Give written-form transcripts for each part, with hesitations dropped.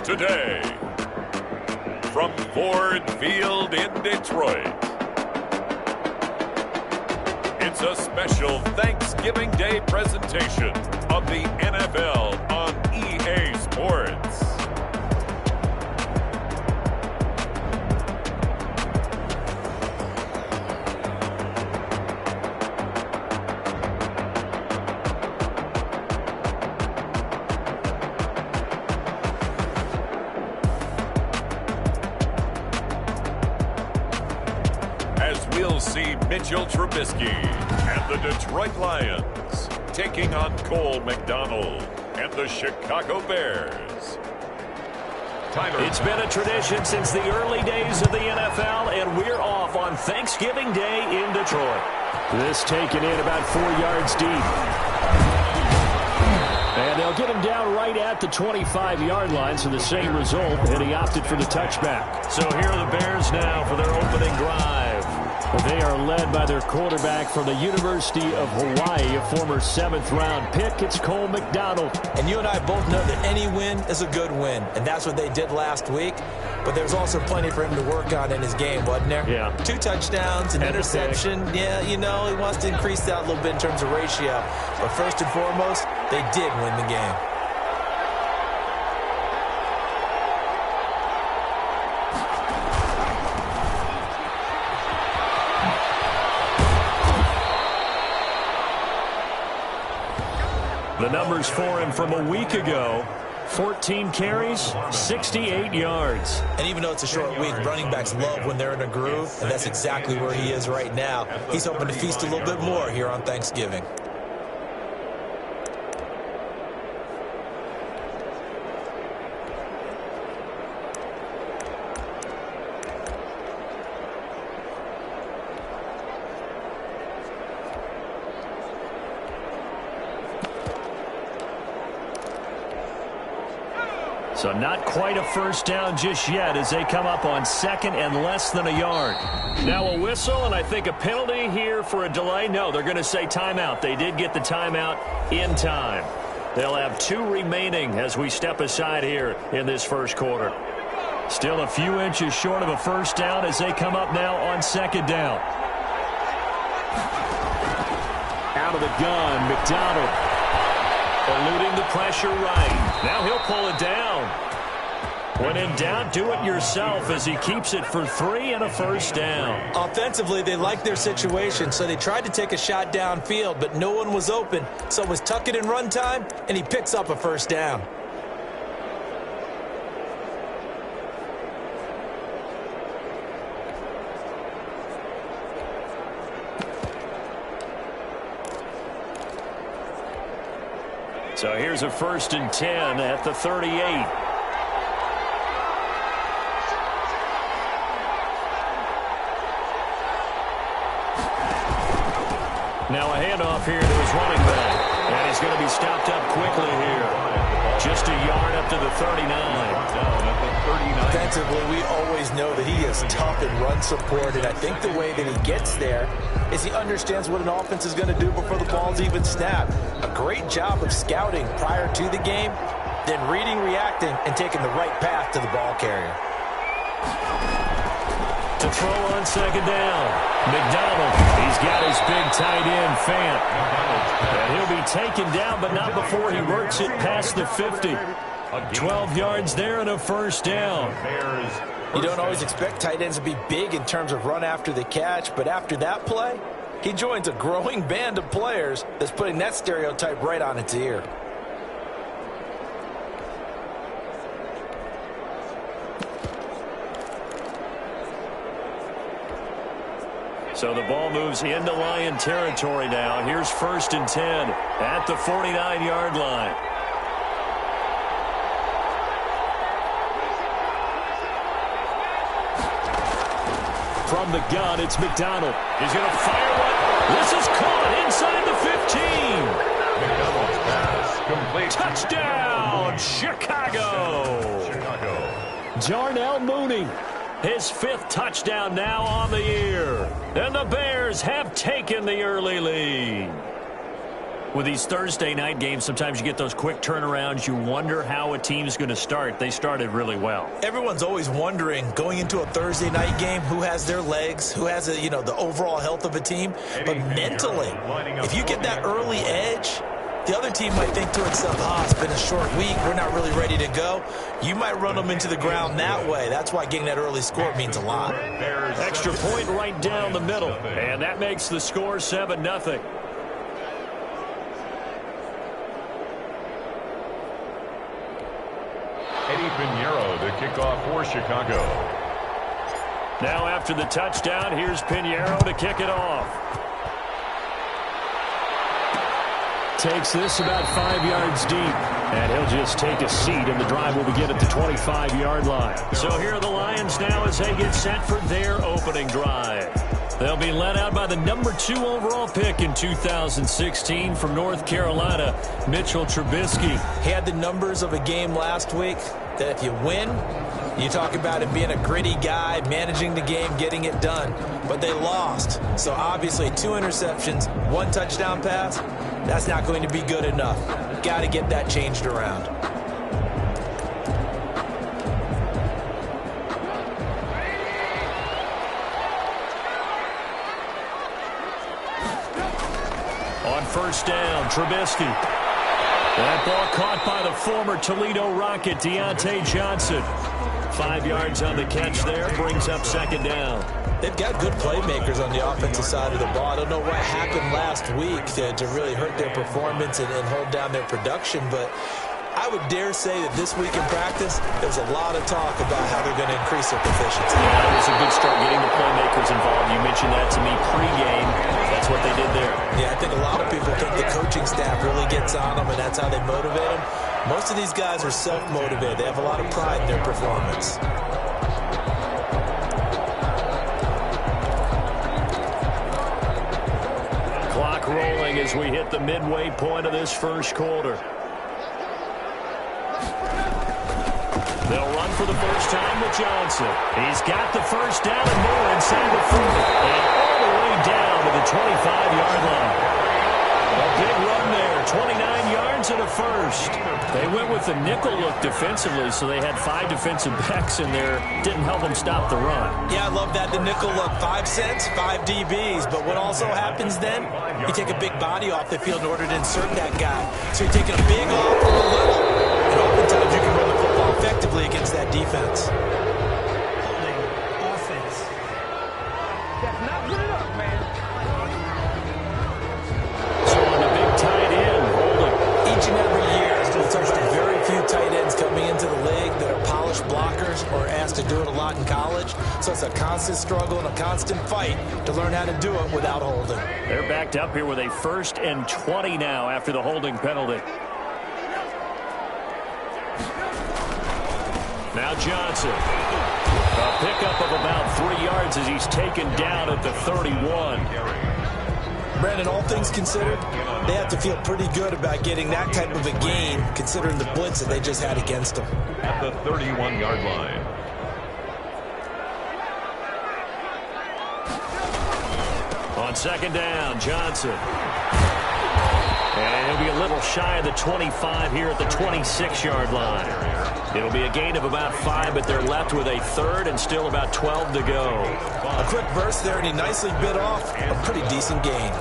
today, from Ford Field in Detroit, it's a special Thanksgiving Day presentation of the NFL on EA Sports. We'll see Mitchell Trubisky and the Detroit Lions taking on Cole McDonald and the Chicago Bears. It's been a tradition since the early days of the NFL, and we're off on Thanksgiving Day in Detroit. This taken in about 4 yards deep. And they'll get him down right at the 25-yard line, so the same result, and he opted for the touchback. So here are the Bears now for their opening drive. They are led by their quarterback from the University of Hawaii, a former 7th-round pick. It's Cole McDonald. And you and I both know that any win is a good win, and that's what they did last week. But there's also plenty for him to work on in his game, wasn't there? Yeah. 2 touchdowns, an interception. Yeah, you know, he wants to increase that a little bit in terms of ratio. But first and foremost, they did win the game. The numbers for him from a week ago: 14 carries, 68 yards. And even though it's a short week, running backs love when they're in a groove, and that's exactly where he is right now. He's hoping to feast a little bit more here on Thanksgiving. So not quite a first down just yet as they come up on second and less than a yard. Now a whistle, and I think a penalty here for a delay. No, they're going to say timeout. They did get the timeout in time. They'll have 2 remaining as we step aside here in this first quarter. Still a few inches short of a first down as they come up now on second down. Out of the gun, McDonald. Eluding the pressure right. Now he'll pull it down. When in doubt, do it yourself as he keeps it for 3 and a first down. Offensively, they liked their situation, so they tried to take a shot downfield, but no one was open. So it was tuck it in run time, and he picks up a first down. So here's a 1st and 10 at the 38. Now a handoff here to his running back. And he's going to be stopped up quickly here. Just a yard up to the 39. Offensively, we always know that he is tough in run support, and I think the way that he gets there is he understands what an offense is going to do before the ball's even snapped. A great job of scouting prior to the game, then reading, reacting, and taking the right path to the ball carrier. To throw on second down, McDonald. He's got his big tight end, Fant. And he'll be taken down, but not before he works it past the 50. 12 yards there and a first down. You don't always expect tight ends to be big in terms of run after the catch, but after that play, he joins a growing band of players that's putting that stereotype right on its ear. So the ball moves into Lion territory now. Here's 1st and 10 at the 49-yard line. From the gun, it's McDonald. He's going to fire one. This is caught inside the 15. Touchdown, Chicago. Darnell Mooney. His 5th touchdown now on the year. And the Bears have taken the early lead. With these Thursday night games, sometimes you get those quick turnarounds. You wonder how a team's going to start. They started really well. Everyone's always wondering, going into a Thursday night game, who has their legs, who has the overall health of a team. But mentally, if you get that early edge, the other team might think to itself, it's been a short week, we're not really ready to go. You might run them into the ground that way. That's why getting that early score means a lot. Extra point right down the middle, and that makes the score 7-0. Eddie Pinheiro to kick off for Chicago. Now after the touchdown, here's Pinheiro to kick it off. Takes this about 5 yards deep, and he'll just take a seat, and the drive will begin at the 25-yard line. So here are the Lions now as they get set for their opening drive. They'll be led out by the number 2 overall pick in 2016 from North Carolina, Mitchell Trubisky. He had the numbers of a game last week that if you win, you talk about him being a gritty guy, managing the game, getting it done. But they lost. So obviously 2 interceptions, 1 touchdown pass, that's not going to be good enough. Got to get that changed around. On first down, Trubisky. That ball caught by the former Toledo Rocket, Deontay Johnson. 5 yards on the catch there, brings up second down. They've got good playmakers on the offensive side of the ball. I don't know what happened last week to really hurt their performance and hold down their production, but I would dare say that this week in practice, there's a lot of talk about how they're going to increase their proficiency. Yeah, it was a good start getting the playmakers involved. You mentioned that to me pregame. That's what they did there. Yeah, I think a lot of people think the coaching staff really gets on them, and that's how they motivate them. Most of these guys are self-motivated. They have a lot of pride in their performance. Clock rolling as we hit the midway point of this first quarter. They'll run for the first time with Johnson. He's got the first down and more inside the 40. And all the way down to the 25-yard line. A big run there, 29 yards and a first. They went with the nickel look defensively, so they had 5 defensive backs in there. Didn't help them stop the run. Yeah, I love that, the nickel look. 5 cents, 5 DBs. But what also happens then, you take a big body off the field in order to insert that guy. So you're taking a big off from a little. And oftentimes you can run the football effectively against that defense. Offense. That's not good enough, man. So on the big tight end, holding. Each and every year, it's just very few tight ends coming into the league that are polished blockers or asked to do it a lot in college. So it's a constant struggle and a constant fight to learn how to do it without holding. They're backed up here with a 1st and 20 now after the holding penalty. Now Johnson. A pickup of about 3 yards as he's taken down at the 31. Brandon, all things considered, they have to feel pretty good about getting that type of a gain, considering the blitz that they just had against them. At the 31-yard line. On second down, Johnson. And he'll be a little shy of the 25 here at the 26-yard line. It'll be a gain of about 5, but they're left with a 3rd and still about 12 to go. A quick burst there, and he nicely bit off a pretty decent gain.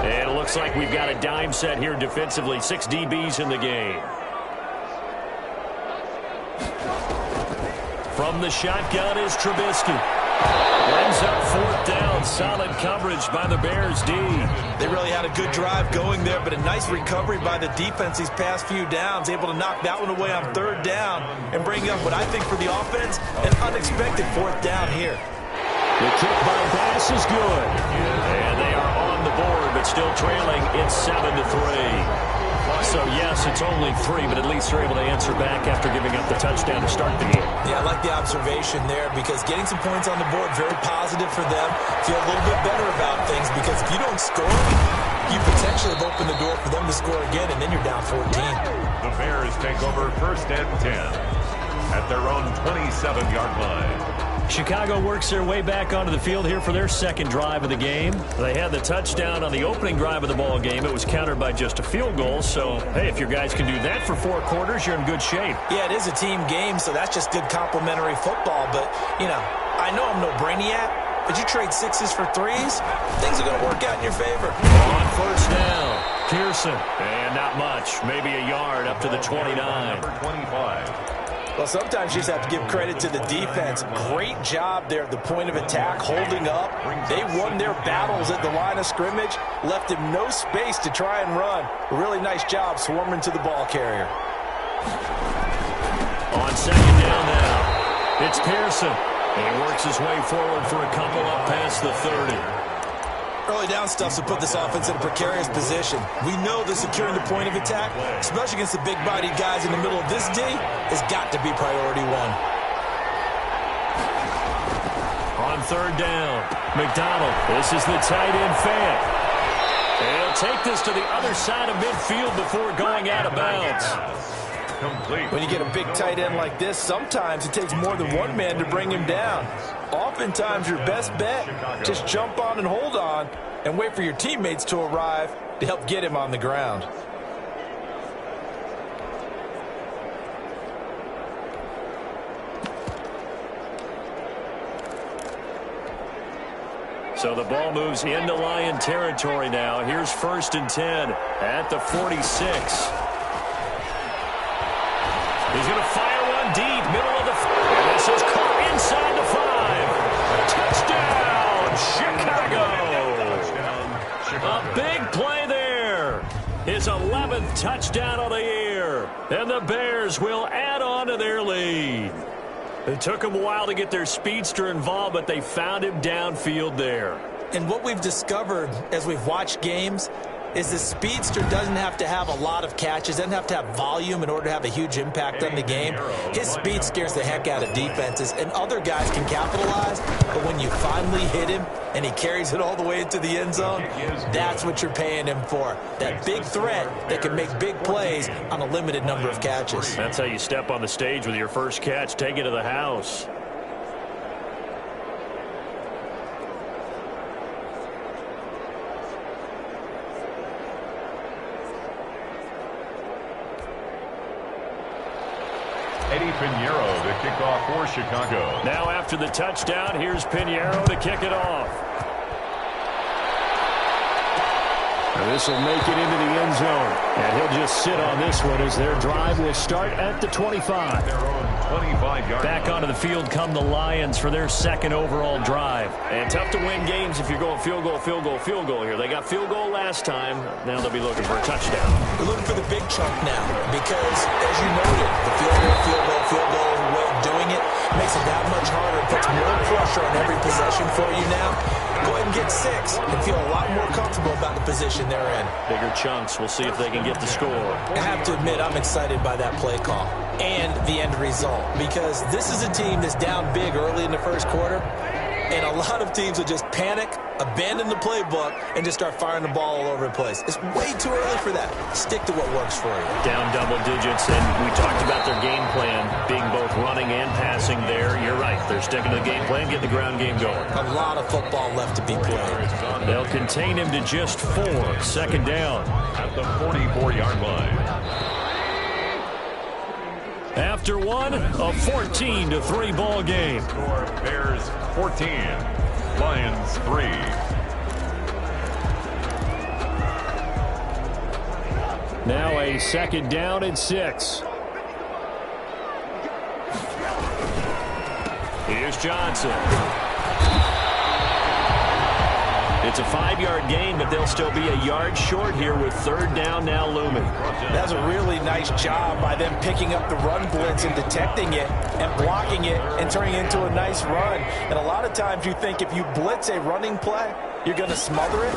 And it looks like we've got a dime set here defensively. 6 DBs in the game. From the shotgun is Trubisky. Brings up 4th down. Solid coverage by the Bears D. They really had a good drive going there, but a nice recovery by the defense these past few downs. Able to knock that one away on 3rd down and bring up what I think for the offense, an unexpected 4th down here. The kick by Bass is good. And they are on the board, but still trailing. It's 7-3. So, yes, it's only 3, but at least they're able to answer back after giving up the touchdown to start the game. Yeah, I like the observation there because getting some points on the board, very positive for them. Feel a little bit better about things because if you don't score, you potentially have opened the door for them to score again, and then you're down 14. The Bears take over 1st and 10 at their own 27-yard line. Chicago works their way back onto the field here for their second drive of the game. They had the touchdown on the opening drive of the ball game. It was countered by just a field goal. So, hey, if your guys can do that for 4 quarters, you're in good shape. Yeah, it is a team game, so that's just good complimentary football. But, you know, I know I'm no brainiac, but you trade 6s for 3s, things are going to work out in your favor. On first down, Pearson. And not much, maybe a yard up to the 29. Number 25. Well, sometimes you just have to give credit to the defense. Great job there at the point of attack, holding up. They won their battles at the line of scrimmage, left him no space to try and run. Really nice job swarming to the ball carrier. On second down now, it's Pearson. And he works his way forward for a couple up past the 30. Early down stuff's to put this offense in a precarious position. We know that securing the point of attack, especially against the big-bodied guys in the middle of this D, has got to be priority 1. On third down, McDonald. This is the tight end Fant. And he'll take this to the other side of midfield before going out of bounds. Complete. When you get a big tight end like this, sometimes it takes more than one man to bring him down. Oftentimes, your best bet, just jump on and hold on and wait for your teammates to arrive to help get him on the ground. So the ball moves into Lion territory now. Here's 1st and 10 at the 46. He's going to fire one deep, middle of the field. And this is caught inside the 5. Touchdown, Chicago. A big play there. His 11th touchdown of the year. And the Bears will add on to their lead. It took them a while to get their speedster involved, but they found him downfield there. And what we've discovered as we've watched games is the speedster doesn't have to have a lot of catches, doesn't have to have volume in order to have a huge impact on the game. His speed scares the heck out of defenses, and other guys can capitalize, but when you finally hit him and he carries it all the way into the end zone, that's what you're paying him for. That big threat that can make big plays on a limited number of catches. That's how you step on the stage with your first catch. Take it to the house. Pinheiro to kick off for Chicago. Now after the touchdown, here's Pinheiro to kick it off. This will make it into the end zone. And he'll just sit on this one as their drive will start at the 25. Their own 25-yard Back onto the field come the Lions for their second overall drive. And tough to win games if you're going field goal, field goal, field goal here. They got field goal last time. Now they'll be looking for a touchdown. We're looking for the big chunk now because, as you noted, the field goal way of doing it makes it that much harder. It puts more pressure on every possession for you now. Go ahead and get 6 and feel a lot more comfortable about the position they're in. Bigger chunks. We'll see if they can get the score. I have to admit, I'm excited by that play call and the end result because this is a team that's down big early in the first quarter, and a lot of teams will just panic, abandon the playbook, and just start firing the ball all over the place. It's way too early for that. Stick to what works for you. Down double digits, and we talked about their game plan being both running and passing there. You're right. They're sticking to the game plan, get the ground game going. A lot of football left to be played. They'll contain him to just 4. Second down. at the 44-yard line. After one, a 14-3 ball game. Score Bears 14, Lions 3. Now a second down and 6. Here's Johnson. It's a 5-yard gain, but they'll still be a yard short here with third down now looming. That's a really nice job by them picking up the run blitz and detecting it and blocking it and turning it into a nice run. And a lot of times you think if you blitz a running play, you're going to smother it.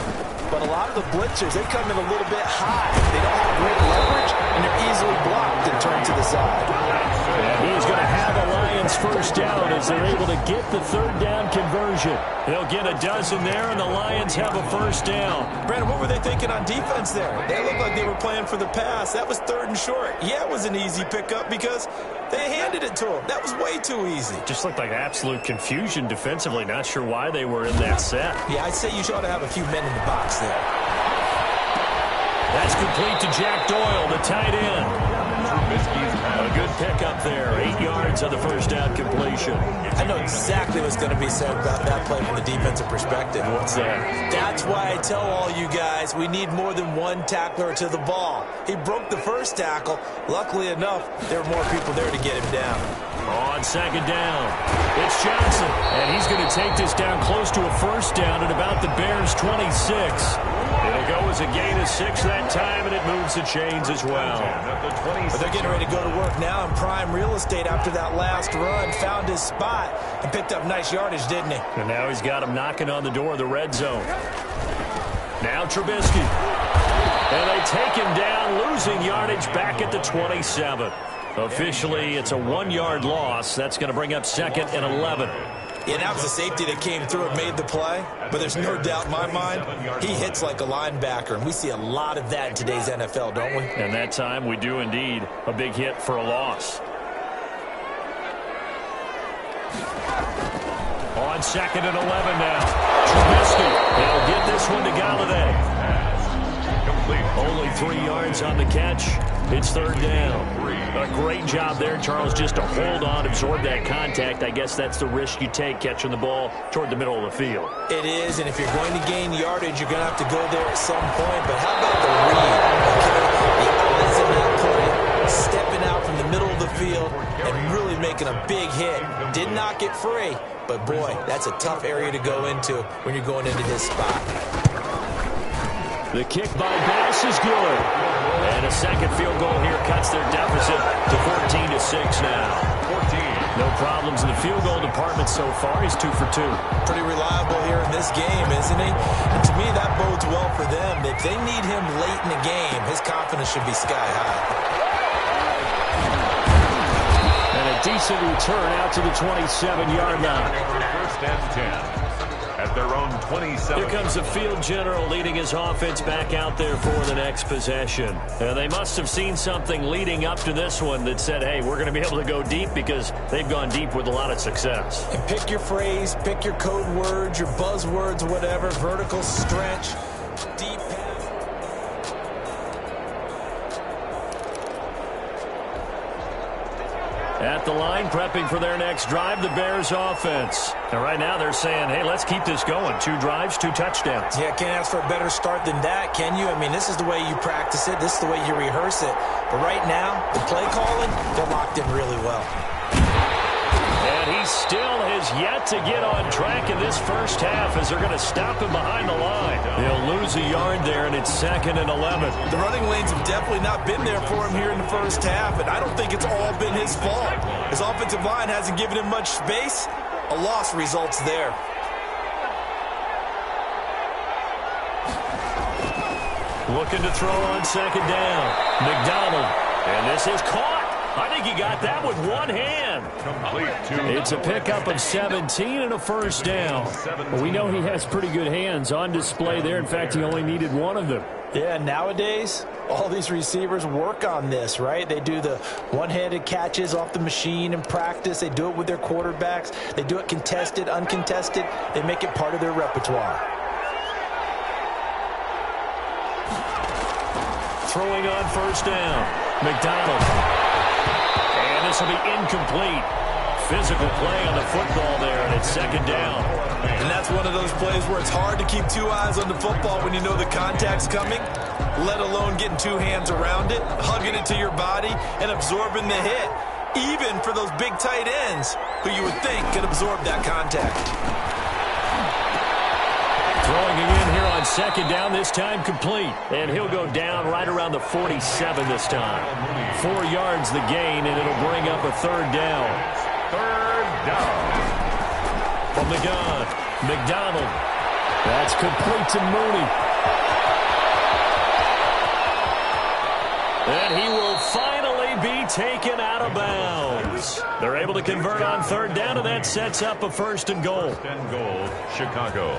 But a lot of the blitzers, they come in a little bit high. They don't have great leverage, and they're easily blocked and turned to the side. And he's going to have a Lions nice first down as they're able to get the third down conversion. They'll get a dozen there, and the Lions have a first down. Brandon, what were they thinking on defense there? They looked like they were playing for the pass. That was 3rd and short. Yeah, it was an easy pickup because they handed it to them. That was way too easy. Just looked like absolute confusion defensively. Not sure why they were in that set. Yeah, I'd say you ought to have a few men in the box there. That's complete to Jack Doyle, the tight end. A good pickup there. 8 yards on the first down completion. I know exactly what's going to be said about that play from the defensive perspective. What's that? That's why I tell all you guys we need more than one tackler to the ball. He broke the first tackle. Luckily enough, there were more people there to get him down. On second down, it's Johnson, and he's going to take this down close to a first down at about the Bears' 26. It'll go as a gain of 6 that time, and it moves the chains as well. But they're getting ready to go to work now in prime real estate after that last run. Found his spot and picked up nice yardage, didn't he? And now he's got him knocking on the door of the red zone. Now Trubisky. And they take him down, losing yardage back at the 27. Officially, it's a 1-yard loss. That's going to bring up 2nd and 11. Yeah, that was a safety that came through and made the play. But there's no doubt in my mind, he hits like a linebacker. And we see a lot of that in today's NFL, don't we? And that time, we do indeed. A big hit for a loss. On 2nd and 11 now. Trubisky. They'll get this one to Galladay. Only 3 yards on the catch. It's 3rd down. A great job there, Charles, just to hold on, absorb that contact. I guess that's the risk you take catching the ball toward the middle of the field. It is, and if you're going to gain yardage, you're going to have to go there at some point. But how about the read? Okay, the eyes in that play, stepping out from the middle of the field and really making a big hit. Did not get free, but boy, that's a tough area to go into when you're going into his spot. The kick by Bass is good. And a second field goal here cuts their deficit to 14-6 now. 14. No problems in the field goal department so far. He's 2 for 2. Pretty reliable here in this game, isn't he? And to me, that bodes well for them. If they need him late in the game, his confidence should be sky high. And a decent return out to the 27-yard line. First and 10. At their own 27. Here comes the field general leading his offense back out there for the next possession. And they must have seen something leading up to this one that said, hey, we're going to be able to go deep because they've gone deep with a lot of success. And pick your phrase, pick your code words, your buzzwords, whatever, vertical stretch, deep pass. At the line, prepping for their next drive, the Bears offense. And right now they're saying, hey, let's keep this going. 2 drives, 2 touchdowns. Yeah, can't ask for a better start than that, can you? I mean, this is the way you practice it. This is the way you rehearse it. But right now, the play calling, they're locked in really well. And he still has yet to get on track in this first half as they're going to stop him behind the line. He'll lose a yard there, and it's 2nd and 11. The running lanes have definitely not been there for him here in the first half, and I don't think it's all been his fault. His offensive line hasn't given him much space. A loss results there. Looking to throw on 2nd down. McDonald. And this is caught. I think he got that with one hand. It's a pickup of 17 and a first down. Well, we know he has pretty good hands on display there. In fact, he only needed one of them. Yeah, nowadays, all these receivers work on this, right? They do the one-handed catches off the machine in practice. They do it with their quarterbacks. They do it contested, uncontested. They make it part of their repertoire. Throwing on first down. McDonald. And this will be incomplete. Physical play on the football there, and it's 2nd down. And that's one of those plays where it's hard to keep 2 eyes on the football when you know the contact's coming, let alone getting 2 hands around it, hugging it to your body, and absorbing the hit, even for those big tight ends who you would think could absorb that contact. Throwing again here on 2nd down, this time complete. And he'll go down right around the 47 this time. 4 yards the gain, and it'll bring up a 3rd down. 3rd down. From the gun, McDonald. That's complete to Mooney. And he will finally be taken out of bounds. They're able to convert on third down, and that sets up a 1st and goal. 1st and goal, Chicago.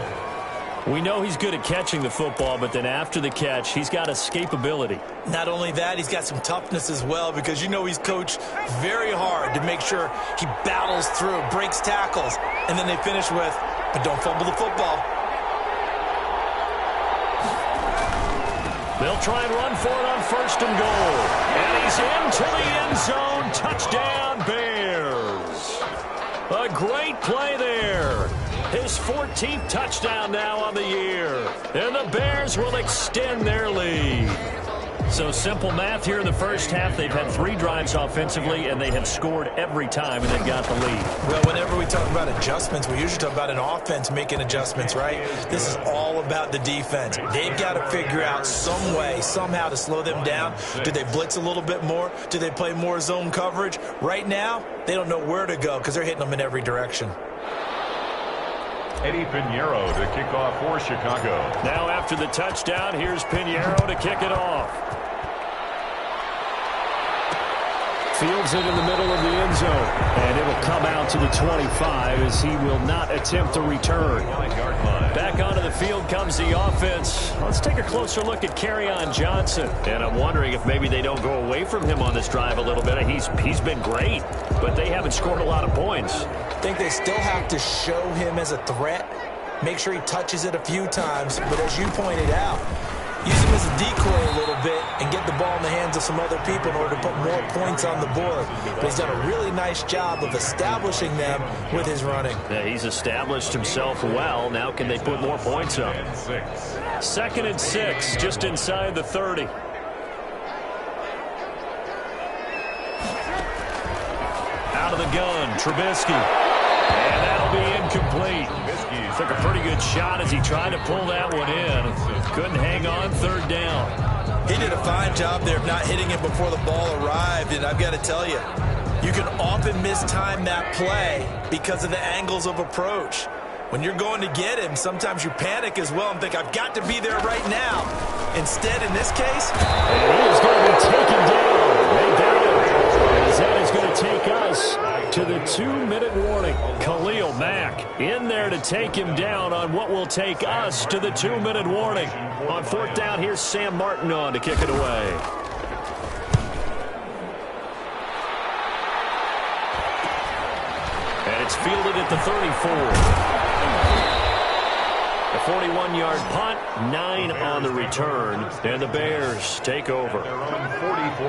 We know he's good at catching the football, but then after the catch, he's got escapability. Not only that, he's got some toughness as well, because you know he's coached very hard to make sure he battles through, breaks tackles, and then they finish with, but don't fumble the football. They'll try and run for it on 1st and goal. And he's into the end zone. Touchdown, Bears. A great play there. His 14th touchdown now on the year. And the Bears will extend their lead. So simple math here in the first half. They've had 3 drives offensively, and they have scored every time, and they've got the lead. Well, whenever we talk about adjustments, we usually talk about an offense making adjustments, right? This is all about the defense. They've got to figure out some way, somehow to slow them down. Do they blitz a little bit more? Do they play more zone coverage? Right now, they don't know where to go because they're hitting them in every direction. Eddie Pinheiro to kick off for Chicago. Now after the touchdown, here's Pinheiro to kick it off. Fields it in the middle of the end zone. And it will come out to the 25 as he will not attempt to return. Back onto the field comes the offense. Let's take a closer look at Kerryon Johnson. And I'm wondering if maybe they don't go away from him on this drive a little bit. He's been great, but they haven't scored a lot of points. I think they still have to show him as a threat. Make sure he touches it a few times. But as you pointed out, use him as a decoy a little bit and get the ball in the hands of some other people in order to put more points on the board. But he's done a really nice job of establishing them with his running. Yeah, he's established himself well. Now can they put more points up? 2nd and 6, just inside the 30. Out of the gun, Trubisky. And that'll be incomplete. Took a pretty good shot as he tried to pull that one in. Couldn't hang on 3rd down. He did a fine job there of not hitting it before the ball arrived. And I've got to tell you, you can often mistime that play because of the angles of approach. When you're going to get him, sometimes you panic as well and think, I've got to be there right now. Instead, in this case, and he is going to be taken down. They got him. As that is going to take us to the 2-minute warning. Khalil Mack in there to take him down on what will take us to the 2-minute warning. On 4th down, here's Sam Martin on to kick it away. And it's fielded at the 34. A 41-yard punt, 9 on the return, and the Bears take over.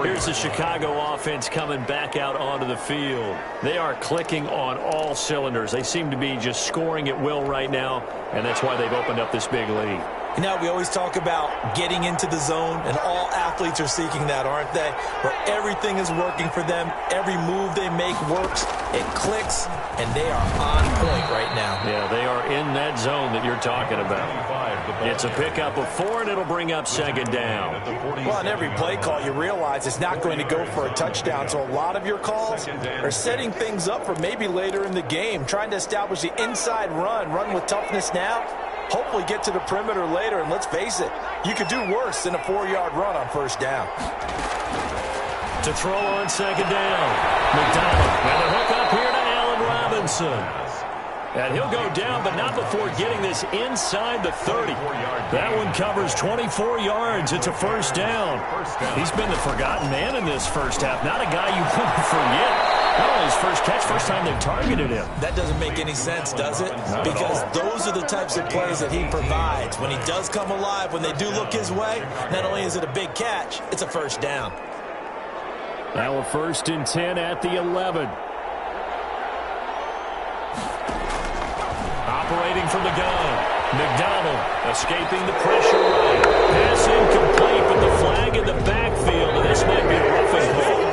Here's the Chicago offense coming back out onto the field. They are clicking on all cylinders. They seem to be just scoring at will right now, and that's why they've opened up this big lead. You know, we always talk about getting into the zone, and all athletes are seeking that, aren't they? Where everything is working for them, every move they make works, it clicks, and they are on point right now. Yeah, they are in that zone that you're talking about. It's a pickup of 4, and it'll bring up 2nd down. Well, on every play call, you realize it's not going to go for a touchdown, so a lot of your calls are setting things up for maybe later in the game, trying to establish the inside run with toughness now, hopefully get to the perimeter later, and let's face it, you could do worse than a 4-yard run on 1st down. To throw on 2nd down, McDonald. And the hook up here to Allen Robinson. And he'll go down, but not before getting this inside the 30. That one covers 24 yards. It's a 1st down. He's been the forgotten man in this first half. Not a guy you want to forget. Not only his first catch, first time they've targeted him. That doesn't make any sense, does it? Because those are the types of plays that he provides. When he does come alive, when they do look his way, not only is it a big catch, it's a 1st down. Now a 1st and 10 at the 11. Operating from the gun. McDonald escaping the pressure right. Pass incomplete, but the flag in the backfield, and this might be a roughing call.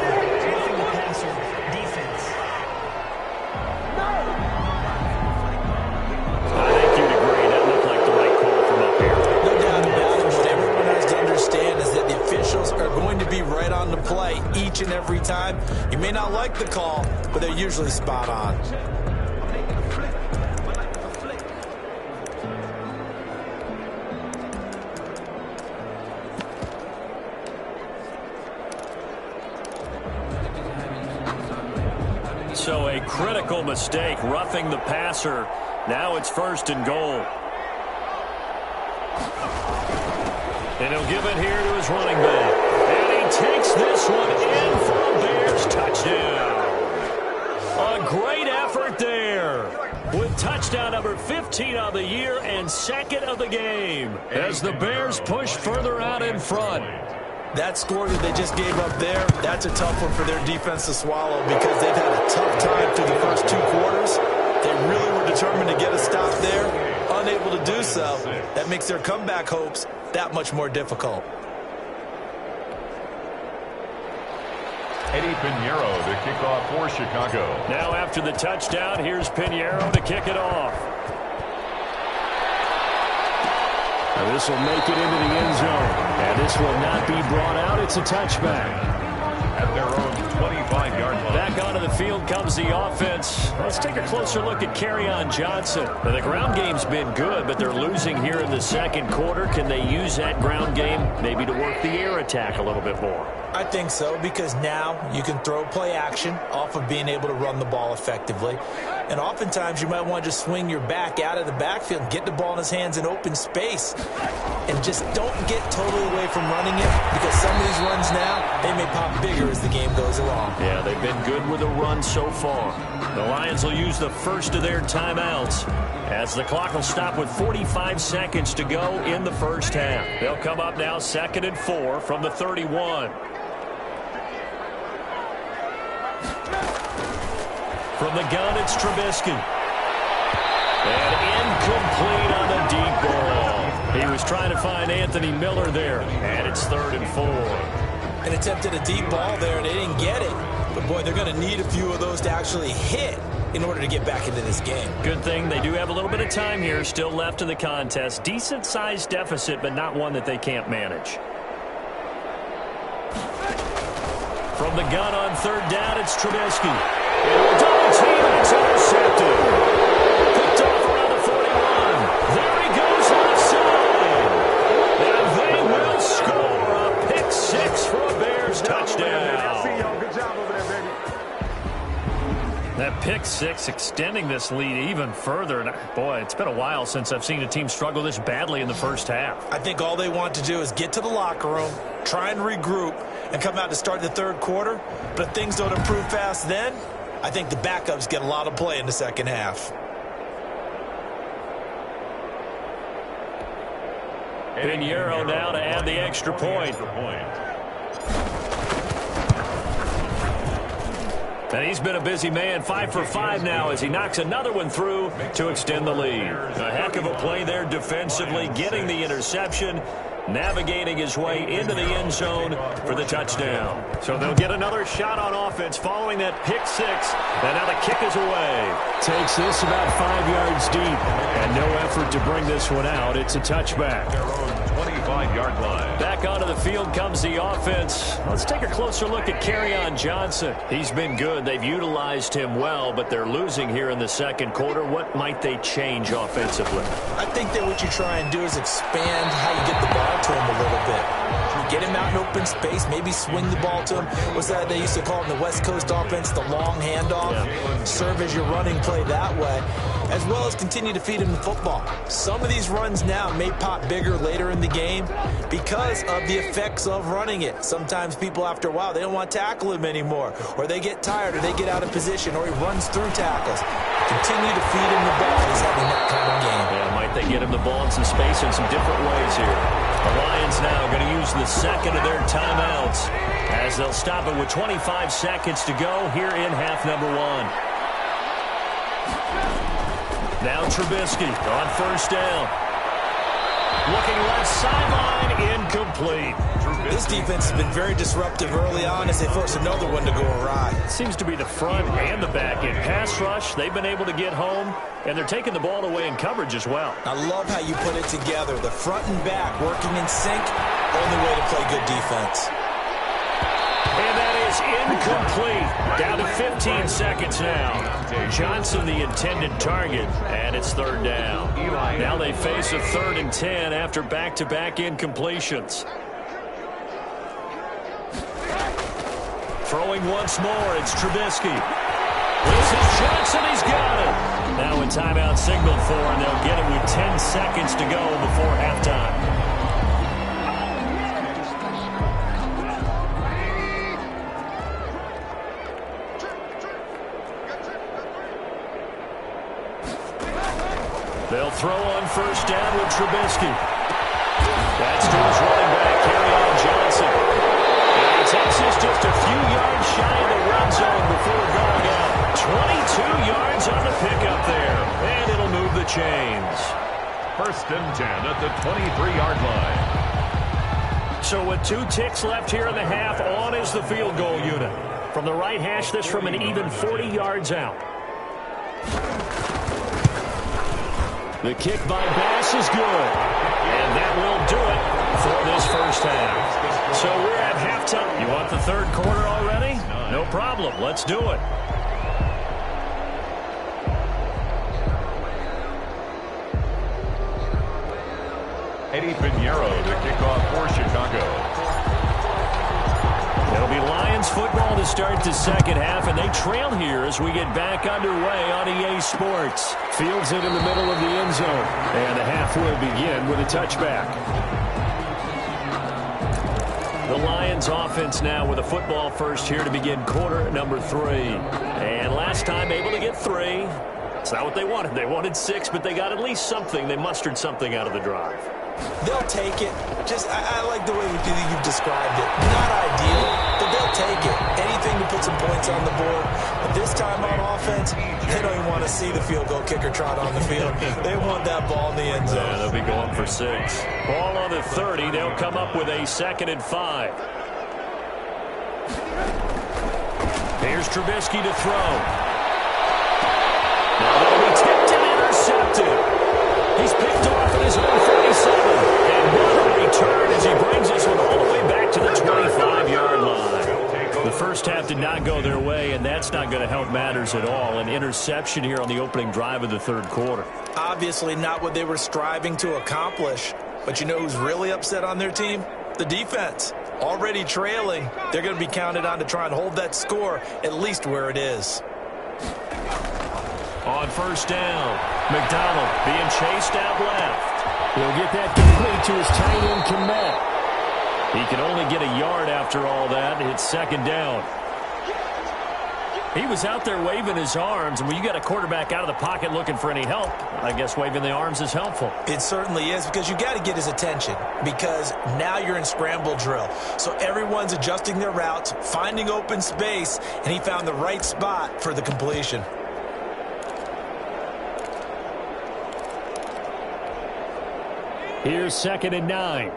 I think you'd agree that looked like the right call from up here. No doubt about it. What everyone has to understand is that the officials are going to be right on the play each and every time. You may not like the call, but they're usually spot on. critical mistake, roughing the passer. Now it's 1st and goal. And he'll give it here to his running back. And he takes this one in for a Bears touchdown. A great effort there, with touchdown number 15 on the year and 2nd of the game, as the Bears push further out in front. That score that they just gave up there, that's a tough one for their defense to swallow, because they've had a tough time through the first 2 quarters. They really were determined to get a stop there, unable to do so. That makes their comeback hopes that much more difficult. Eddie Pinheiro to kick off for Chicago. Now after the touchdown, here's Pinheiro to kick it off. And this will make it into the end zone. And this will not be brought out. It's a touchback. At their own 25-yard line. Back onto the field comes the offense. Let's take a closer look at Kerryon Johnson. Now, the ground game's been good, but they're losing here in the 2nd quarter. Can they use that ground game maybe to work the air attack a little bit more? I think so, because now you can throw play action off of being able to run the ball effectively. And oftentimes you might want to just swing your back out of the backfield and get the ball in his hands in open space. And just don't get totally away from running it, because some of these runs now, they may pop bigger as the game goes along. Yeah, they've been good with the run so far. The Lions will use the first of their timeouts, as the clock will stop with 45 seconds to go in the first half. They'll come up now 2nd and 4 from the 31. From the gun, it's Trubisky. And incomplete on the deep ball. He was trying to find Anthony Miller there. And it's 3rd and 4. And attempted a deep ball there, and they didn't get it. But, boy, they're going to need a few of those to actually hit in order to get back into this game. Good thing they do have a little bit of time here still left in the contest. Decent-sized deficit, but not one that they can't manage. From the gun on 3rd down, it's Trubisky. Double team, and it's intercepted. Picked off around the 41. There he goes left side. And they will score a pick 6 for a Bears touchdown. Good job over there, baby. That pick 6 extending this lead even further. And boy, it's been a while since I've seen a team struggle this badly in the first half. I think all they want to do is get to the locker room, try and regroup, and come out to start the 3rd quarter. But if things don't improve fast then, I think the backups get a lot of play in the 2nd half. Pinheiro now to add the extra point. And he's been a busy man, 5 for 5 now as he knocks another one through to extend the lead. A heck of a play there defensively, getting the interception, navigating his way into the end zone for the touchdown. So they'll get another shot on offense following that pick 6. And now the kick is away. Takes this about 5 yards deep. And no effort to bring this one out. It's a touchback. Their own 25-yard line. Back onto the field comes the offense. Let's take a closer look at Kerryon Johnson. He's been good. They've utilized him well, but they're losing here in the 2nd quarter. What might they change offensively? I think that what you try and do is expand how you get the ball to him a little bit. Get him out in open space, maybe swing the ball to him. What's that they used to call in the West Coast offense, the long handoff? Yeah. Serve as your running play that way, as well as continue to feed him the football. Some of these runs now may pop bigger later in the game because of the effects of running it. Sometimes people, after a while, they don't want to tackle him anymore, or they get tired, or they get out of position, or he runs through tackles. Continue to feed him the ball. He's having that kind of game. Yeah, might they get him the ball in some space in some different ways here. The Lions now going to use the 2nd of their timeouts as they'll stop it with 25 seconds to go here in half number 1. Now Trubisky on 1st down. Looking left sideline, incomplete. This defense has been very disruptive early on as they force another one to go awry. Seems to be the front and the back end. Pass rush, they've been able to get home, and they're taking the ball away in coverage as well. I love how you put it together. The front and back working in sync, only way to play good defense. And that is incomplete. Down to 15 seconds now. Johnson the intended target, and it's 3rd down. Now they face a 3rd and 10 after back-to-back incompletions. Throwing once more, it's Trubisky. This is Johnson. He's got it. Now a timeout signaled for, and they'll get it with 10 seconds to go before halftime. They'll throw on first down with Trubisky. That's to his running back, Kerryon Johnson. And he takes us just a few yards shy of the red zone before going out. 22 yards on the pickup there. And it'll move the chains. 1st and 10 at the 23-yard line. So with 2 ticks left here in the half, on is the field goal unit. From the right hash, this from an even 40 yards out. The kick by Bass is good. And that will do it for this first half. So we're at halftime. You want the third quarter already? No problem. Let's do it. Eddie Pinheiro to kick off for Chicago. It'll be Lions football to start the second half, and they trail here as we get back underway on EA Sports. Fields it in the middle of the end zone, and the half will begin with a touchback. The Lions offense now with a football first here to begin quarter number 3. And last time able to get 3. It's not what they wanted. They wanted 6, but they got at least something. They mustered something out of the drive. They'll take it. I like the way you've described it. Not ideal, but they'll take it. Anything to put some points on the board. But this time on offense, they don't even want to see the field goal kicker trot on the field. They want that ball in the end zone. Yeah, they'll be going for 6. Ball on the 30. They'll come up with a 2nd and 5. Here's Trubisky to throw. Now that'll be tipped and intercepted. He's picked off at his own 47. And what a return as he brings us all the way back to the 25-yard line. The first half did not go their way, and that's not going to help matters at all. An interception here on the opening drive of the third quarter. Obviously not what they were striving to accomplish. But you know who's really upset on their team? The defense. Already trailing. They're going to be counted on to try and hold that score at least where it is. On first down, McDonald being chased out left. He'll get that complete to his tight end, Kmet. He can only get a yard after all that. It's 2nd down. He was out there waving his arms, and when you got a quarterback out of the pocket looking for any help, I guess waving the arms is helpful. It certainly is, because you got to get his attention, because now you're in scramble drill. So everyone's adjusting their routes, finding open space, and he found the right spot for the completion. Here's 2nd and 9.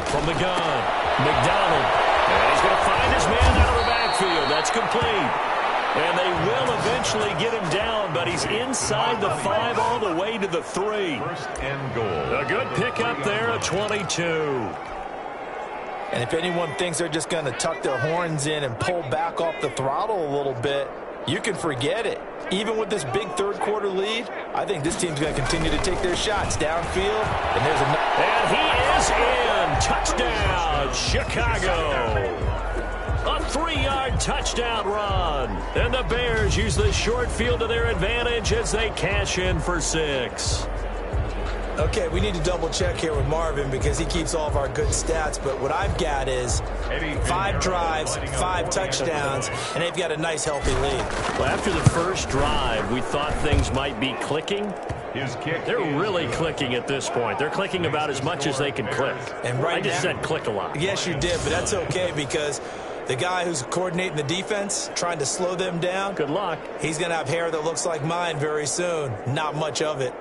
From the gun, McDonald. And he's going to find his man out of the backfield. That's complete. And they will eventually get him down, but he's inside the 5 all the way to the 3. 1st and goal. A good pickup there at 22. And if anyone thinks they're just going to tuck their horns in and pull back off the throttle a little bit, you can forget it. Even with this big third quarter lead, I think this team's going to continue to take their shots downfield. And there's another. And he is in. Touchdown, Chicago. A 3-yard touchdown run. And the Bears use the short field to their advantage as they cash in for 6. Okay, we need to double check here with Marvin because he keeps all of our good stats. But what I've got is 5 drives, 5 touchdowns, and they've got a nice, healthy lead. Well, after the first drive, we thought things might be clicking. They're really clicking at this point. They're clicking about as much as they can click. And right I just said click a lot. Yes, you did, but that's okay because the guy who's coordinating the defense, trying to slow them down. Good luck. He's going to have hair that looks like mine very soon. Not much of it.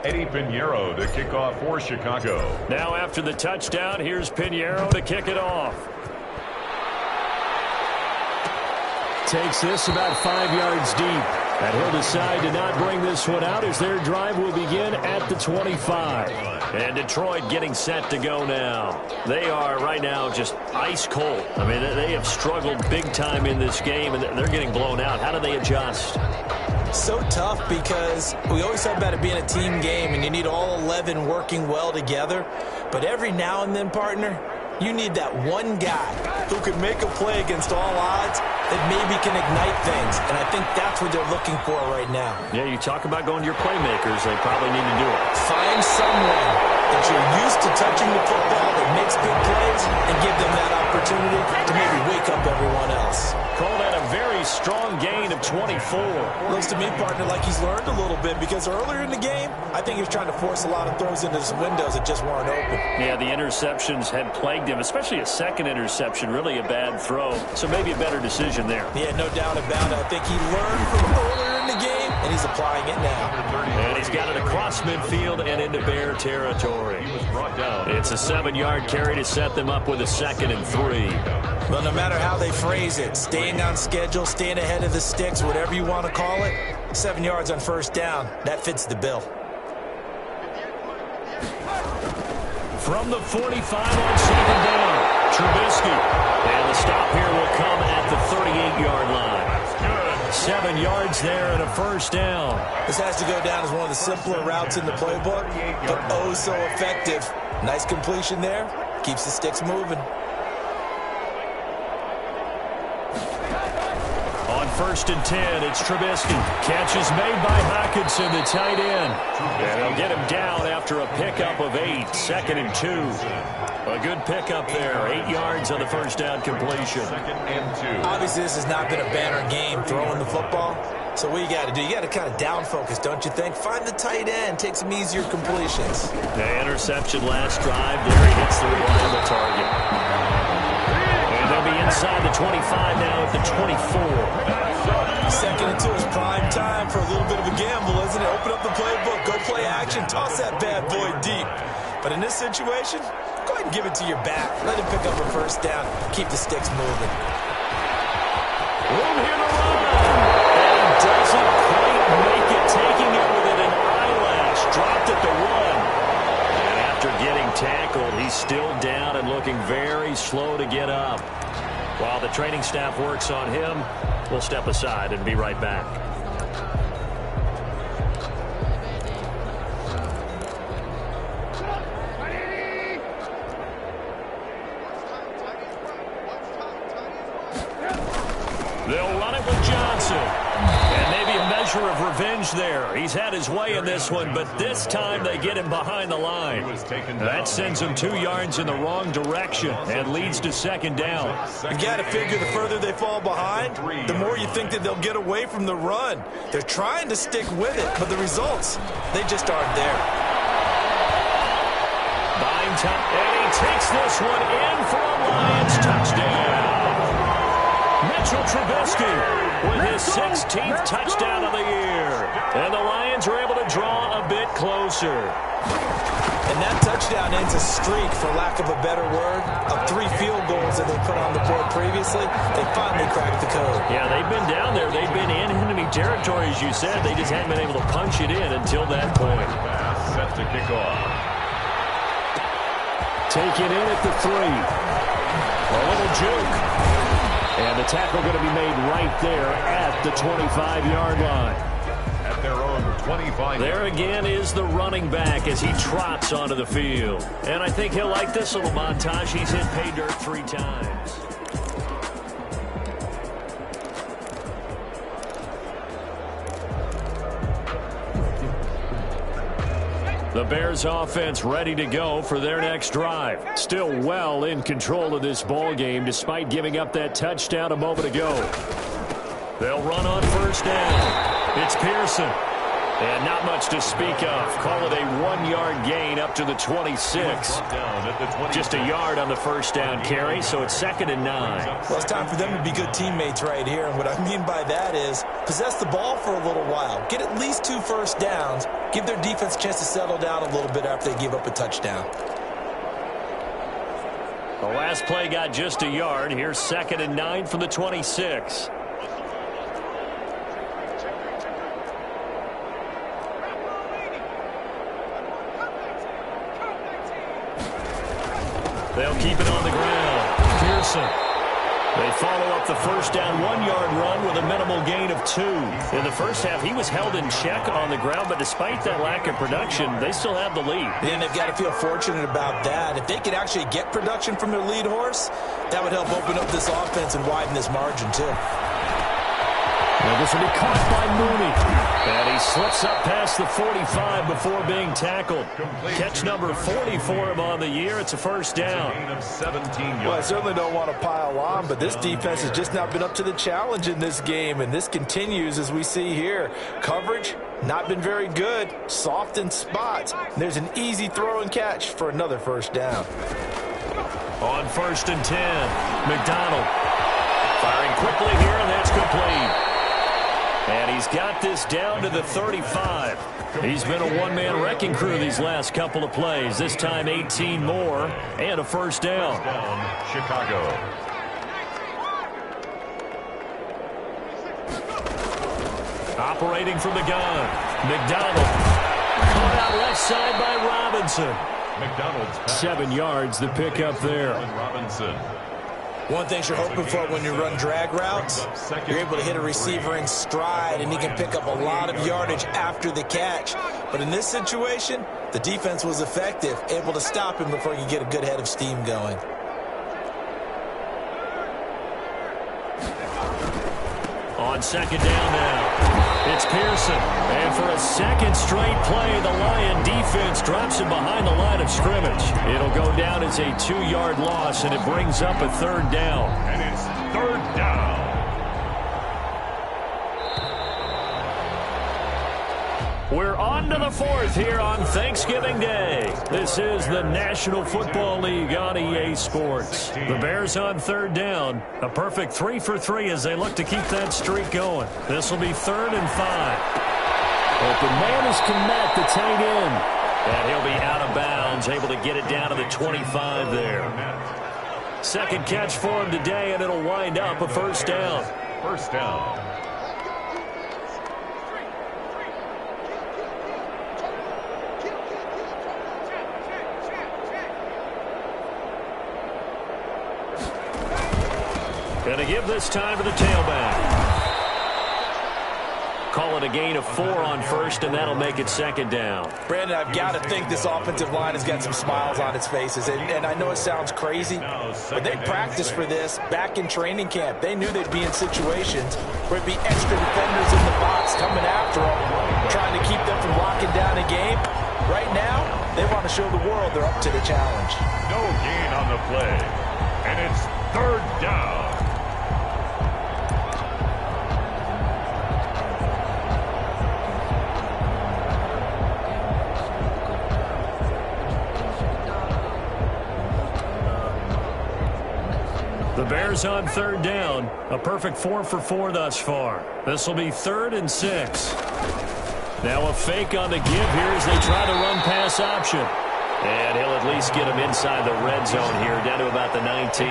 Eddie Pinheiro to kick off for Chicago. Now after the touchdown, here's Pinheiro to kick it off. Takes this about 5 yards deep. And he'll decide to not bring this one out as their drive will begin at the 25. And Detroit getting set to go now. They are right now just ice cold. I mean, they have struggled big time in this game, and they're getting blown out. How do they adjust? So tough because we always talk about it being a team game and you need all 11 working well together. But every now and then, partner, you need that one guy who can make a play against all odds that maybe can ignite things. And I think that's what they're looking for right now. Yeah, you talk about going to your playmakers. They probably need to do it. Find someone that you're used to touching the football that makes big plays and give them that opportunity to maybe wake up everyone else. Call that a very strong gain of 24. Looks to me, partner, like he's learned a little bit because earlier in the game, I think he was trying to force a lot of throws into some windows that just weren't open. Yeah, the interceptions had plagued him, especially a second interception, really a bad throw. So maybe a better decision there. Yeah, no doubt about it. I think he learned from earlier in the game, and he's applying it now. And he's got it across midfield and into Bear territory. It's a 7-yard carry to set them up with a 2nd and 3. Well, no matter how they phrase it, staying on schedule, staying ahead of the sticks, whatever you want to call it, 7 yards on first down, that fits the bill. From the 45 on 2nd down, Trubisky. And the stop here will come at the 38-yard line. 7 yards there and a first down. This has to go down as one of the simpler routes in the playbook, but oh so effective. Nice completion there. Keeps the sticks moving. On 1st and 10, it's Trubisky. Catch is made by Hockenson, the tight end. And they'll get him down after a pickup of 8. 2nd and 2. A good pickup there. 8 yards on the first down completion. Obviously, this has not been a banner game throwing the football. So what you got to do, you got to kind of down focus, don't you think? Find the tight end, take some easier completions. The interception last drive there. He hits the reliable target. And they'll be inside the 25 now at the 24. 2nd and 2 is prime time for a little bit of a gamble, isn't it? Open up the playbook, go play action, toss that bad boy deep. But in this situation, go ahead and give it to your back. Let him pick up a first down. Keep the sticks moving. Room here to run. And he doesn't quite make it. Taking it within an eyelash. Dropped at the 1. And after getting tackled, he's still down and looking very slow to get up. While the training staff works on him, we'll step aside and be right back. They'll run it with Johnson. And maybe a measure of revenge there. He's had his way in this one, but this time they get him behind the line. That sends him 2 yards in the wrong direction and leads to 2nd down. You got to figure the further they fall behind, the more you think that they'll get away from the run. They're trying to stick with it, but the results, they just aren't there. Buying time, and he takes this one in for a Lions touchdown. Mitchell Trubisky with his 16th touchdown of the year. And the Lions are able to draw a bit closer. And that touchdown ends a streak, for lack of a better word, of 3 field goals that they put on the board previously. They finally cracked the code. Yeah, they've been down there. They've been in enemy territory, as you said. They just hadn't been able to punch it in until that point. Set to kick off. Take it in at the 3. A little juke. And the tackle going to be made right there at the 25-yard line. At their own 25. There again is the running back as he trots onto the field. And I think he'll like this little montage. He's hit pay dirt 3 times. The Bears offense ready to go for their next drive. Still well in control of this ball game despite giving up that touchdown a moment ago. They'll run on first down. It's Pearson. And not much to speak of. Call it a 1-yard gain up to the 26. Just a yard on the first down carry, so it's 2nd and 9. Well, it's time for them to be good teammates right here. And what I mean by that is possess the ball for a little while. Get at least 2 first downs. Give their defense a chance to settle down a little bit after they give up a touchdown. The last play got just a yard. Here's 2nd and 9 from the 26. They'll keep it on the ground. Pearson. They follow up the first down 1-yard run with a minimal gain of 2. In the first half, he was held in check on the ground, but despite that lack of production, they still have the lead. And they've got to feel fortunate about that. If they could actually get production from their lead horse, that would help open up this offense and widen this margin, too. Well, this will be caught by Mooney. And he slips up past the 45 before being tackled. Catch number 40 for him on the year. It's a first down. Well, I certainly don't want to pile on, but this defense has just not been up to the challenge in this game, and this continues as we see here. Coverage, not been very good. Soft in spots. And there's an easy throw and catch for another first down. On 1st and 10, McDonald firing quickly here, and that's complete. And he's got this down to the 35. He's been a one-man wrecking crew these last couple of plays. This time 18 more and a first down. Chicago. Operating from the gun, McDonald. Caught out left side by Robinson. McDonald's 7 yards, the pickup there. Robinson. One thing you're hoping for when you run drag routes, you're able to hit a receiver in stride, and he can pick up a lot of yardage after the catch. But in this situation, the defense was effective, able to stop him before you get a good head of steam going. On second down now, it's Pearson. And for a second straight play, the Lion defense drops him behind the line of scrimmage. It'll go down as a 2-yard loss, and it brings up a third down. And it's third down. We're on to the fourth here on Thanksgiving Day. This is the National Football League on EA Sports. The Bears on third down. A perfect 3 for 3 as they look to keep that streak going. This will be 3rd and 5. Open man is Kmet, the tight end. And he'll be out of bounds, able to get it down to the 25 there. Second catch for him today, and it'll wind up a first down. First down. Going to give this time to the tailback. Call it a gain of 4 on first, and that'll make it second down. Brandon, I've got to think this offensive line has got some smiles on its faces. And I know it sounds crazy, but they practiced for this back in training camp. They knew they'd be in situations where it'd be extra defenders in the box coming after them, trying to keep them from locking down a game. Right now, they want to show the world they're up to the challenge. No gain on the play. And it's third down. The Bears on third down. A perfect 4 for 4 thus far. This will be 3rd and 6. Now a fake on the give here as they try to run pass option. And he'll at least get him inside the red zone here, down to about the 19.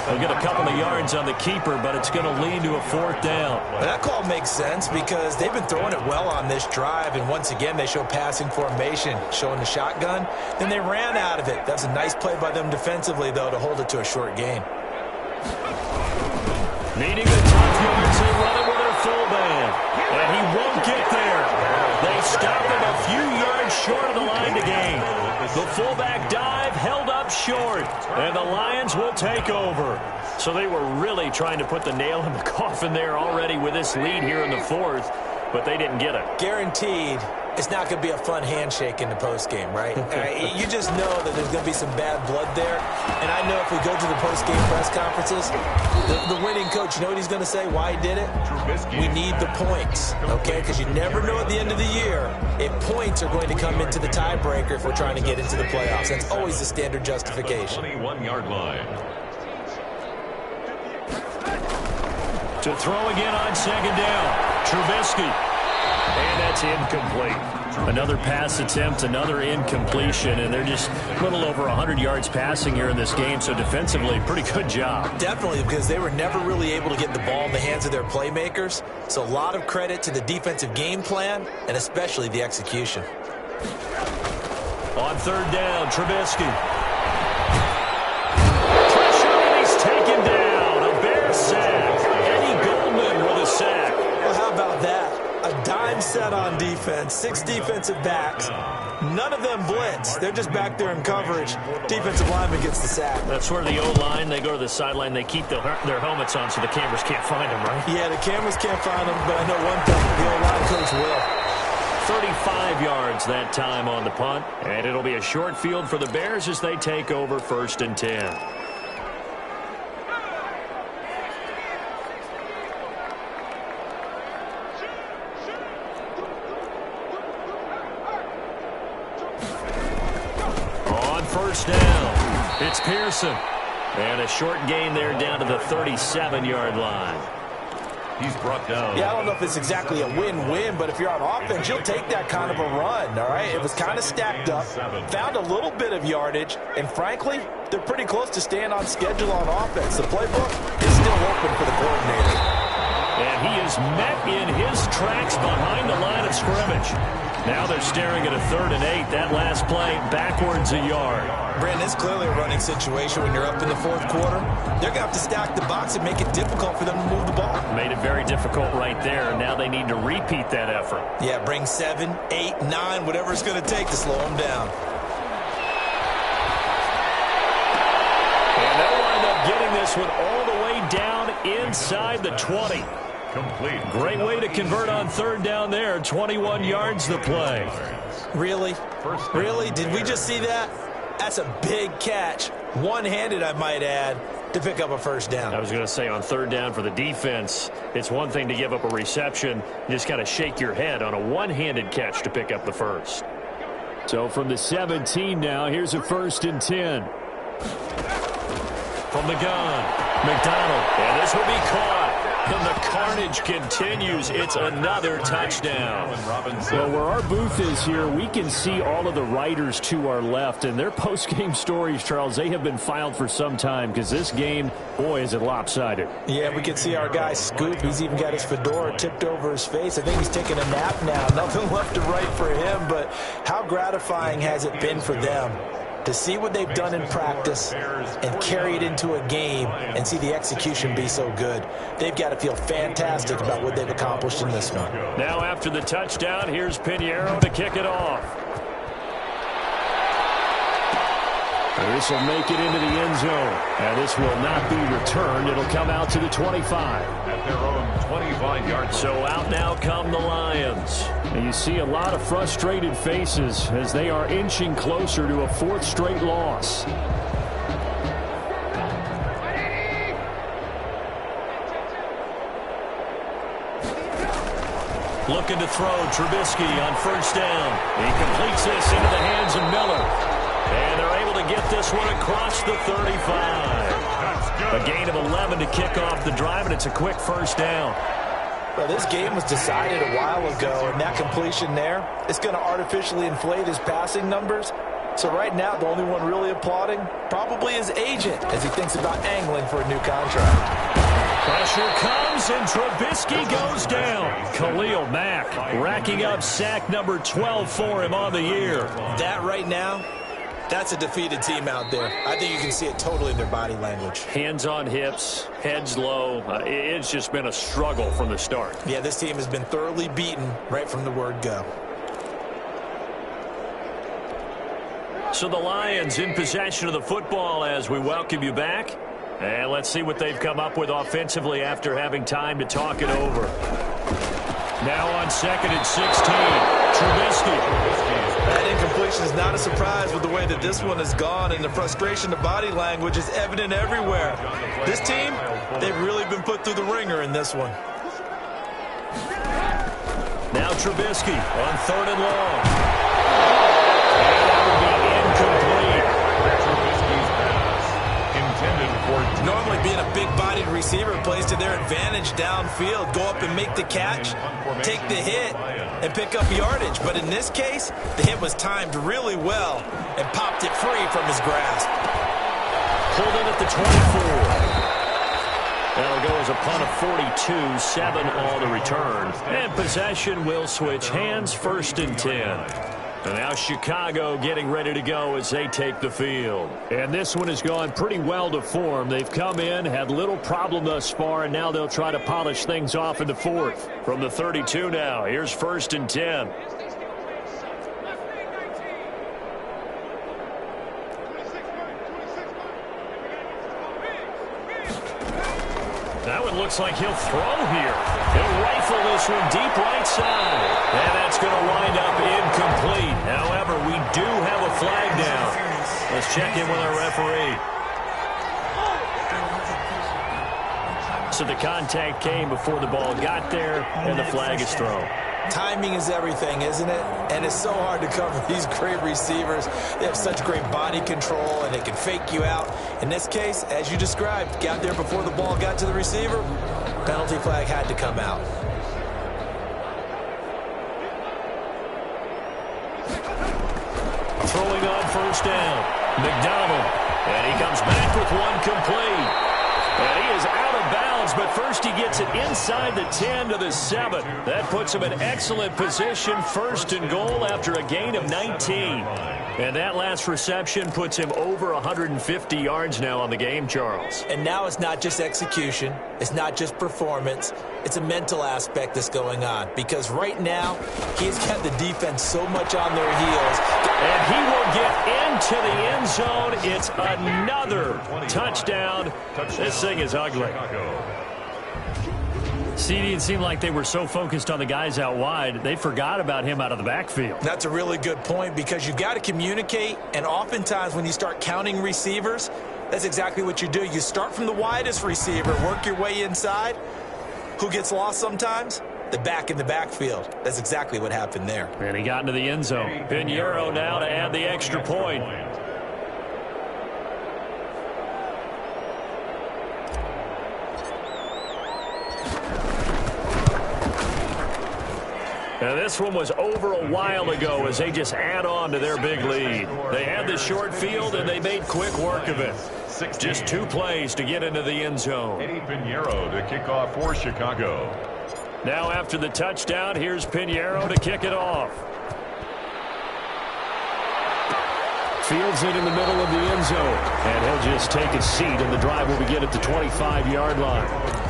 He'll get a couple of yards on the keeper, but it's going to lead to a 4th down. Well, that call makes sense because they've been throwing it well on this drive, and once again they show passing formation, showing the shotgun. Then they ran out of it. That's a nice play by them defensively, though, to hold it to a short gain. Needing the tough yards, they run it with their fullback. And he won't get there. They stop him a few yards short of the line to gain. The fullback dive held up short, and the Lions will take over. So they were really trying to put the nail in the coffin there already with this lead here in the 4th, but they didn't get it. Guaranteed it's not going to be a fun handshake in the postgame, right? You just know that there's going to be some bad blood there. And I know if we go to the postgame press conferences, the winning coach, you know what he's going to say, why he did it? We need the points, okay? Because you never know at the end of the year if points are going to come into the tiebreaker if we're trying to get into the playoffs. That's always the standard justification. 21-yard line. To throw again on second down, Trubisky. And that's incomplete. Another pass attempt, another incompletion, and they're just a little over 100 yards passing here in this game, so defensively, pretty good job. Definitely, because they were never really able to get the ball in the hands of their playmakers, so a lot of credit to the defensive game plan, and especially the execution. On third down, Trubisky. Pressure, and he's taken down. A defense, 6 defensive backs. None of them blitz. They're just back there in coverage. Defensive lineman gets the sack. That's where the O-line, they go to the sideline, they keep their helmets on so the cameras can't find them, right? Yeah, the cameras can't find them, but I know one thing, the O-line coach will. 35 yards that time on the punt, and it'll be a short field for the Bears as they take over 1st and 10. On 1st down, it's Pearson. And a short gain there down to the 37-yard line. He's brought down. Yeah, I don't know if it's exactly a win-win, but if you're on offense, you'll take that kind of a run, all right? It was kind of stacked up, found a little bit of yardage, and frankly, they're pretty close to staying on schedule on offense. The playbook is still open for the coordinator. And he is met in his tracks behind the line of scrimmage. Now they're staring at a 3rd and 8. That last play backwards a yard. Brandon, it's clearly a running situation when you're up in the 4th quarter. They're going to have to stack the box and make it difficult for them to move the ball. Made it very difficult right there. Now they need to repeat that effort. Yeah, bring 7, 8, 9, whatever it's going to take to slow them down. And they'll wind up getting this one all the way down inside the 20. Complete. Great way to convert on 3rd down there. 21 yards the play. Really? Really? Did we just see that? That's a big catch. One-handed, I might add, to pick up a 1st down. I was going to say on 3rd down for the defense, it's one thing to give up a reception. You just got to shake your head on a one-handed catch to pick up the 1st. So from the 17 now, here's a 1st and 10. From the gun, McDonald. And this will be caught. And the carnage continues. It's another touchdown. Well, where our booth is here, we can see all of the writers to our left. And their post-game stories, Charles, they have been filed for some time because this game, boy, is it lopsided. Yeah, we can see our guy Scoop. He's even got his fedora tipped over his face. I think he's taking a nap now. Nothing left to write for him, but how gratifying has it been for them to see what they've done in practice and carry it into a game and see the execution be so good. They've got to feel fantastic about what they've accomplished in this one. Now after the touchdown, here's Pinheiro to kick it off. This will make it into the end zone. And this will not be returned. It'll come out to the 25. At their own 25-yard. So out now come the Lions. And you see a lot of frustrated faces as they are inching closer to a 4th straight loss. Looking to throw, Trubisky on 1st down. He completes this into the hands of Miller. And they're able to get this one across the 35. A gain of 11 to kick off the drive, and it's a quick 1st down. Well, this game was decided a while ago, and that completion there is going to artificially inflate his passing numbers. So right now, the only one really applauding probably his agent as he thinks about angling for a new contract. Pressure comes, and Trubisky goes down. Khalil Mack racking up sack number 12 for him on the year. That right now, that's a defeated team out there. I think you can see it totally in their body language. Hands on hips, heads low. It's just been a struggle from the start. Yeah, this team has been thoroughly beaten right from the word go. So the Lions in possession of the football as we welcome you back. And let's see what they've come up with offensively after having time to talk it over. Now on 2nd and 16, Trubisky. That incompletion is not a surprise with the way that this one has gone, and the frustration of body language is evident everywhere. This team, they've really been put through the ringer in this one. Now Trubisky on 3rd and long. And that will be incomplete. Trubisky's pass intended for Normally being a big-bodied receiver plays to their advantage downfield. Go up and make the catch, take the hit, and pick up yardage. But in this case, the hit was timed really well and popped it free from his grasp. Pulled in at the 24. That'll go as a punt of 42, 7 all to return. And possession will switch hands, 1st and 10. And now Chicago getting ready to go as they take the field. And this one has gone pretty well to form. They've come in, had little problem thus far, and now they'll try to polish things off in the 4th. From the 32 now, here's 1st and 10. That one looks like he'll throw here. He'll rifle this one deep right side. And that's going to wind up incomplete. However, we do have a flag down. Let's check in with our referee. So the contact came before the ball got there, and the flag is thrown. Timing is everything, isn't it? And it's so hard to cover these great receivers. They have such great body control, and they can fake you out. In this case, as you described, got there before the ball got to the receiver. Penalty flag had to come out. Throwing on first down, McDonald. And he comes back with one complete. And he is out of bounds, but first he gets it inside the 10 to the 7. That puts him in excellent position, 1st and goal after a gain of 19. And that last reception puts him over 150 yards now on the game, Charles. And now it's not just execution. It's not just performance. It's a mental aspect that's going on. Because right now, he's got the defense so much on their heels. And he will get into the end zone. It's another touchdown. This thing is ugly. CD, it seemed like they were so focused on the guys out wide, they forgot about him out of the backfield. That's a really good point because you've got to communicate, and oftentimes when you start counting receivers, that's exactly what you do. You start from the widest receiver, work your way inside. Who gets lost sometimes? The back in the backfield. That's exactly what happened there. And he got into the end zone. Pinheiro now to add the extra point. And this one was over a while ago as they just add on to their big lead. They had the short field, and they made quick work of it. Just 2 plays to get into the end zone. Pinheiro to kick off for Chicago. Now after the touchdown, here's Pinheiro to kick it off. Fields it in the middle of the end zone. And he'll just take a seat, and the drive will begin at the 25-yard line.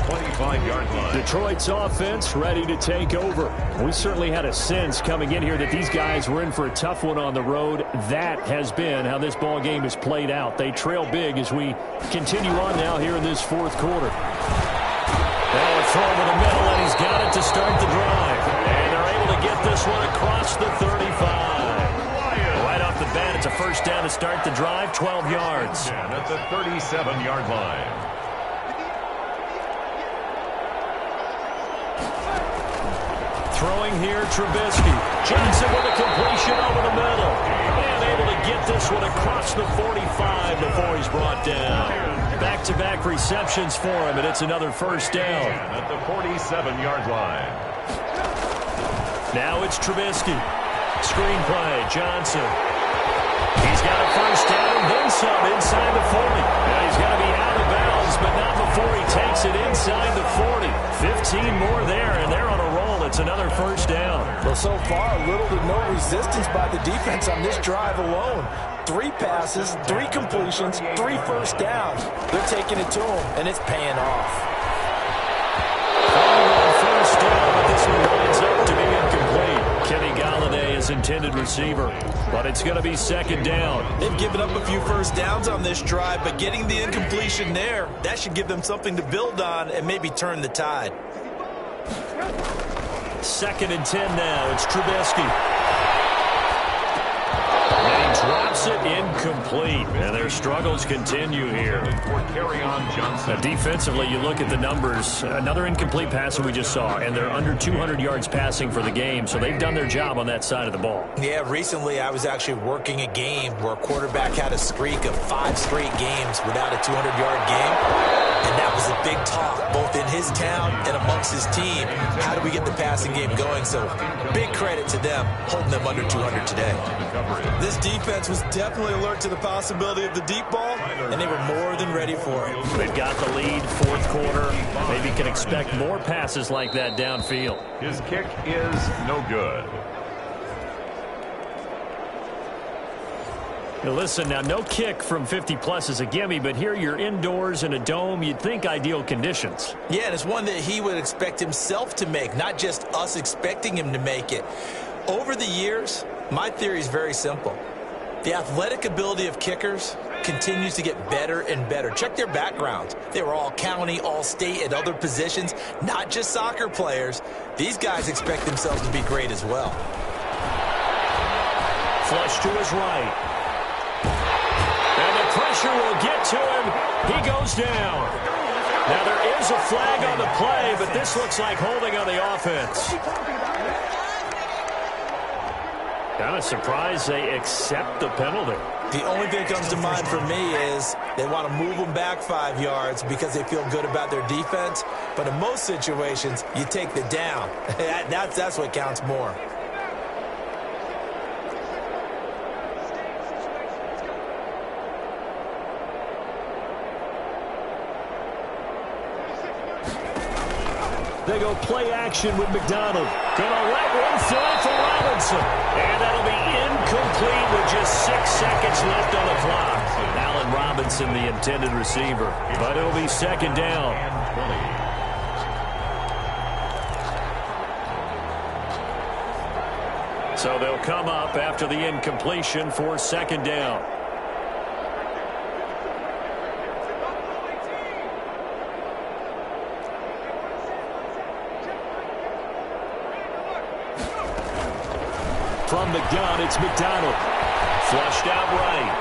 25-yard line. Detroit's offense ready to take over. We certainly had a sense coming in here that these guys were in for a tough one on the road. That has been how this ball game has played out. They trail big as we continue on now here in this 4th quarter. Now a throw to the middle, and he's got it to start the drive. And they're able to get this one across the 35. Right off the bat, it's a first down to start the drive, 12 yards. And at the 37-yard line. Throwing here, Trubisky. Johnson with a completion over the middle. And able to get this one across the 45 before he's brought down. Back-to-back receptions for him, and it's another first down. And at the 47-yard line. Now it's Trubisky. Screenplay, Johnson. He's got a first down and then some inside the 40. Now he's got to be out of bounds, but not before he takes it inside the 40. 15 more there, and they're on a roll. It's another first down. Well, so far, little to no resistance by the defense on this drive alone. 3 passes, 3 completions, 3 first downs. They're taking it to him, and it's paying off. First down, but this one winds up to be incomplete. Kenny Galladay is intended receiver, but it's going to be 2nd down. They've given up a few first downs on this drive, but getting the incompletion there, that should give them something to build on and maybe turn the tide. 2nd and 10 now. It's Trubisky. And he drops it incomplete. And their struggles continue here. For Kerryon Johnson. Now, defensively, you look at the numbers. Another incomplete pass that we just saw, and they're under 200 yards passing for the game, so they've done their job on that side of the ball. Yeah, recently I was actually working a game where a quarterback had a streak of 5 straight games without a 200-yard game. And that was a big talk, both in his town and amongst his team. How do we get the passing game going? So big credit to them, holding them under 200 today. This defense was definitely alert to the possibility of the deep ball, and they were more than ready for it. They've got the lead, 4th quarter. Maybe can expect more passes like that downfield. His kick is no good. Now listen, now no kick from 50-plus is a gimme, but here you're indoors in a dome. You'd think ideal conditions. Yeah, and it's one that he would expect himself to make, not just us expecting him to make it. Over the years, my theory is very simple. The athletic ability of kickers continues to get better and better. Check their backgrounds. They were all county, all state, and other positions, not just soccer players. These guys expect themselves to be great as well. Flush to his right. And the pressure will get to him. He goes down. Now there is a flag on the play, but this looks like holding on the offense. Kind of surprised they accept the penalty. The only thing that comes to mind for me is they want to move them back 5 yards because they feel good about their defense. But in most situations, you take the down. That's what counts more. They go play action with McDonald. Gonna let one fly for Robinson. And that'll be incomplete with just 6 seconds left on the clock. Allen Robinson, the intended receiver. But it'll be second down. So they'll come up after the incompletion for second down. From the gun, it's McDonald. Flushed out right.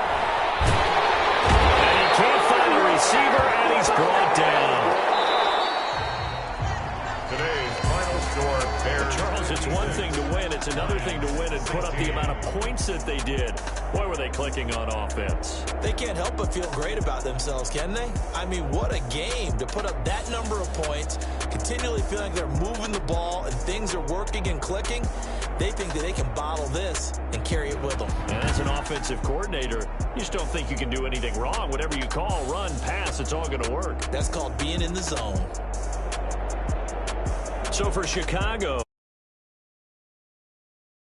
And he can't find the receiver, and he's brought down. Today's final score, Bears. Charles, it's one thing to win. It's another thing to win and put up the amount of points that they did. Boy, were they clicking on offense. They can't help but feel great about themselves, can they? I mean, what a game to put up that number of points, continually feeling they're moving the ball and things are working and clicking. They think that they can bottle this and carry it with them. And as an offensive coordinator, you just don't think you can do anything wrong. Whatever you call, run, pass, it's all going to work. That's called being in the zone. So for Chicago,